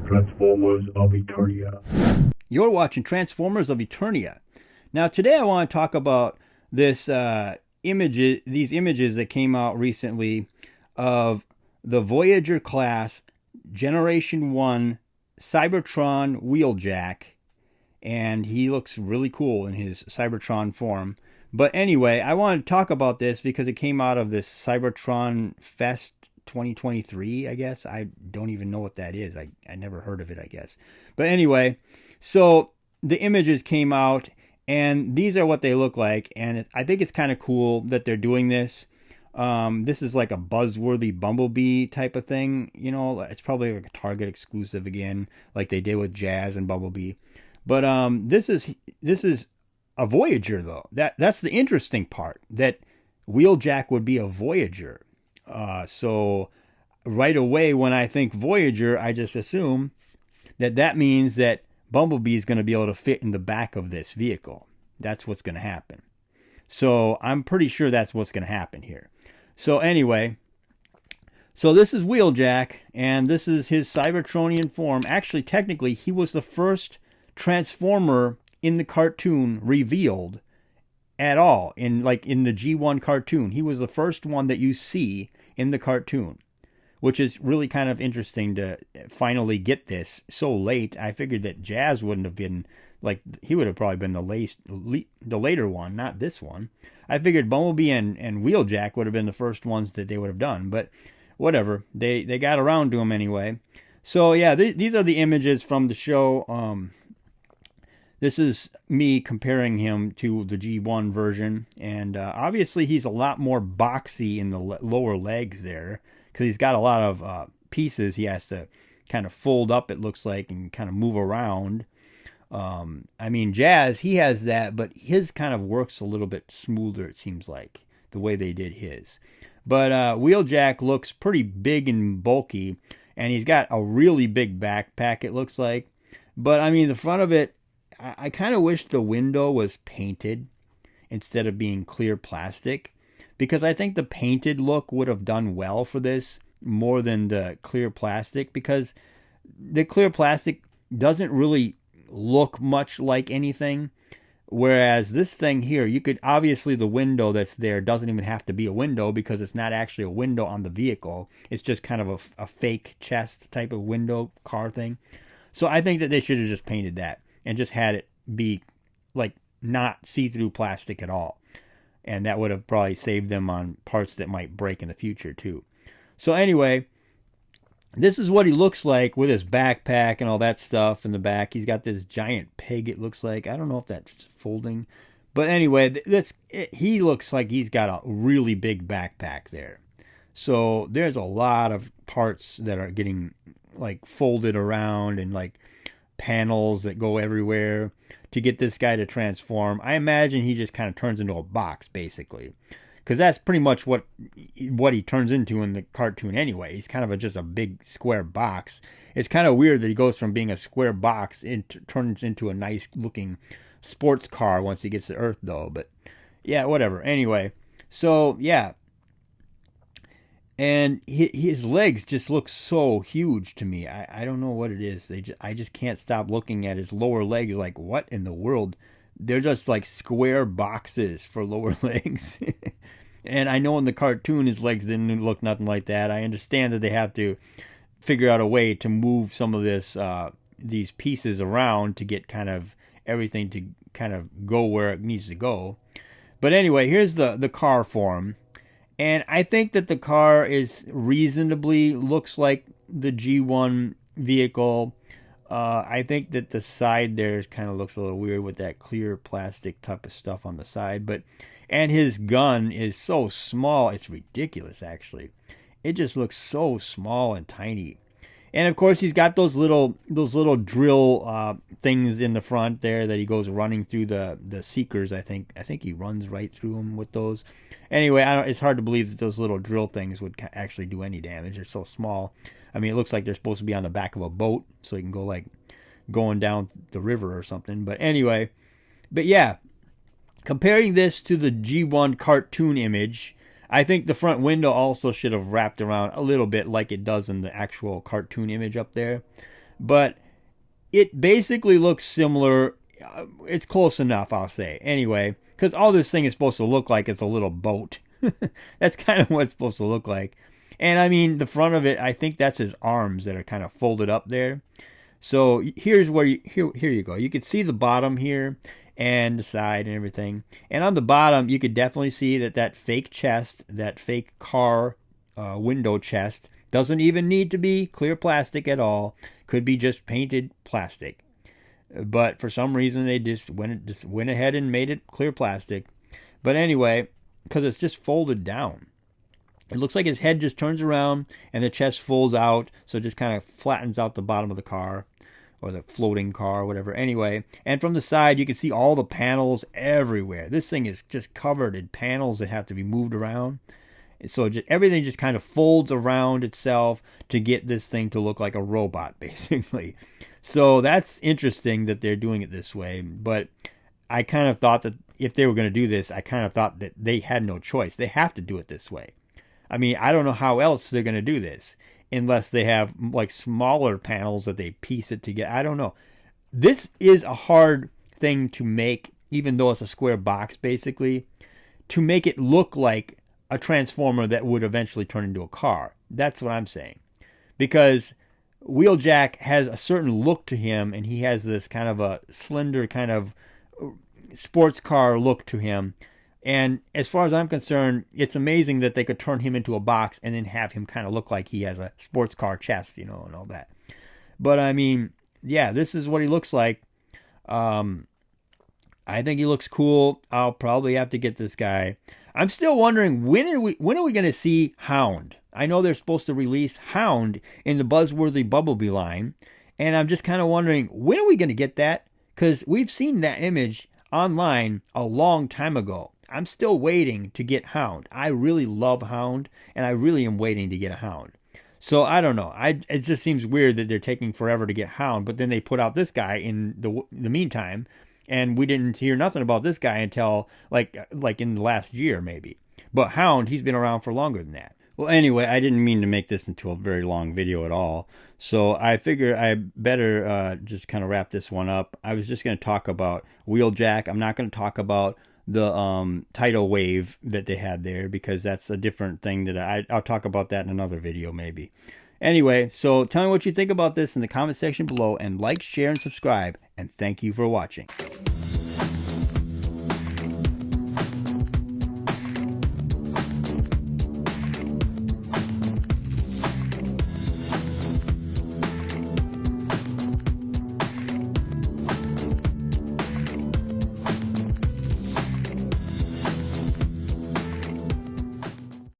Transformers of Eternia. You're watching Transformers of Eternia. Now today I want to talk about these images that came out recently of the Voyager class Generation 1 Cybertron Wheeljack, and he looks really cool in his Cybertron form. But anyway, I want to talk about this because it came out of this Cybertron Fest 2023, I guess. I don't even know what that is. I never heard of it, I guess. But anyway, so the images came out, and these are what they look like. And I think it's kind of cool that they're doing this. This is like a buzzworthy Bumblebee type of thing. You know, it's probably like a Target exclusive again, like they did with Jazz and Bumblebee. But this is a Voyager, though. That's the interesting part, that Wheeljack would be a Voyager. So right away when I think Voyager, I just assume that means that Bumblebee is going to be able to fit in the back of this vehicle. That's what's going to happen. So I'm pretty sure that's what's going to happen here. So anyway, so this is Wheeljack, and this is his Cybertronian form. Actually, technically, he was the first Transformer in the cartoon revealed at all. In the G1 cartoon, he was the first one that you see in the cartoon, which is really kind of interesting to finally get this so late. I figured that Jazz wouldn't have been, like, he would have probably been the later one, not this one. I figured Bumblebee and Wheeljack would have been the first ones that they would have done, but whatever. They got around to them anyway. So yeah, these are the images from the show. This is me comparing him to the G1 version, and obviously he's a lot more boxy in the lower legs there, because he's got a lot of pieces he has to kind of fold up, it looks like, and kind of move around. I mean, Jazz, he has that, but his kind of works a little bit smoother, it seems like, the way they did his. But Wheeljack looks pretty big and bulky, and he's got a really big backpack, it looks like. But, I mean, the front of it, I kind of wish the window was painted instead of being clear plastic, because I think the painted look would have done well for this more than the clear plastic, because the clear plastic doesn't really look much like anything, whereas this thing here, you could, obviously the window that's there doesn't even have to be a window, because it's not actually a window on the vehicle. It's just kind of a fake chest type of window car thing. So I think that they should have just painted that and just had it be like not see-through plastic at all. And that would have probably saved them on parts that might break in the future too. So anyway, this is what he looks like with his backpack and all that stuff in the back. He's got this giant peg, it looks like. I don't know if that's folding. But anyway, he looks like he's got a really big backpack there. So there's a lot of parts that are getting like folded around, and like panels that go everywhere to get this guy to transform. I imagine he just kind of turns into a box, basically, because that's pretty much what he turns into in the cartoon anyway. He's kind of just a big square box. It's kind of weird that he goes from being a square box into turns into a nice looking sports car once he gets to Earth, though. But yeah, whatever. Anyway, so yeah. And his legs just look so huge to me. I don't know what it is. I just can't stop looking at his lower legs. Like, what in the world? They're just like square boxes for lower legs. And I know in the cartoon his legs didn't look nothing like that. I understand that they have to figure out a way to move some of these pieces around to get kind of everything to kind of go where it needs to go. But anyway, here's the car form. And I think that the car is reasonably looks like the G1 vehicle. I think that the side there kind of looks a little weird with that clear plastic type of stuff on the side. And his gun is so small, it's ridiculous, actually. It just looks so small and tiny. And of course, he's got those little drill things in the front there that he goes running through the seekers. I think he runs right through them with those. Anyway, it's hard to believe that those little drill things would actually do any damage. They're so small. I mean, it looks like they're supposed to be on the back of a boat, so you can go like going down the river or something. But anyway, yeah, comparing this to the G1 cartoon image, I think the front window also should have wrapped around a little bit like it does in the actual cartoon image up there. But it basically looks similar. It's close enough, I'll say. Anyway, because all this thing is supposed to look like is a little boat. That's kind of what it's supposed to look like. And I mean, the front of it, I think that's his arms that are kind of folded up there. So here's where here you go. You can see the bottom here and the side and everything. And on the bottom, you could definitely see that fake chest, that fake car window chest, doesn't even need to be clear plastic at all. Could be just painted plastic. But for some reason, they just went ahead and made it clear plastic. But anyway, because it's just folded down. It looks like his head just turns around and the chest folds out. So it just kind of flattens out the bottom of the car. Or the floating car, or whatever. Anyway, and from the side, you can see all the panels everywhere. This thing is just covered in panels that have to be moved around. So everything just kind of folds around itself to get this thing to look like a robot, basically. So that's interesting that they're doing it this way. But I kind of thought that if they were going to do this, I kind of thought that they had no choice. They have to do it this way. I mean, I don't know how else they're going to do this. Unless they have like smaller panels that they piece it together. I don't know. This is a hard thing to make, even though it's a square box, basically, to make it look like a Transformer that would eventually turn into a car. That's what I'm saying. Because Wheeljack has a certain look to him, and he has this kind of a slender kind of sports car look to him. And as far as I'm concerned, it's amazing that they could turn him into a box and then have him kind of look like he has a sports car chest, you know, and all that. But I mean, yeah, this is what he looks like. I think he looks cool. I'll probably have to get this guy. I'm still wondering when are we going to see Hound? I know they're supposed to release Hound in the Buzzworthy Bumblebee line, and I'm just kind of wondering when are we going to get that? Because we've seen that image online a long time ago. I'm still waiting to get Hound. I really love Hound, and I really am waiting to get a Hound. So I don't know. It just seems weird that they're taking forever to get Hound, but then they put out this guy in the meantime, and we didn't hear nothing about this guy until like in the last year maybe. But Hound, he's been around for longer than that. Well, anyway, I didn't mean to make this into a very long video at all. So I figure I better just kind of wrap this one up. I was just going to talk about Wheeljack. I'm not going to talk about the tidal wave that they had there because that's a different thing that I'll talk about that in another video maybe. Anyway, so tell me what you think about this in the comment section below, and like, share, and subscribe, and thank you for watching.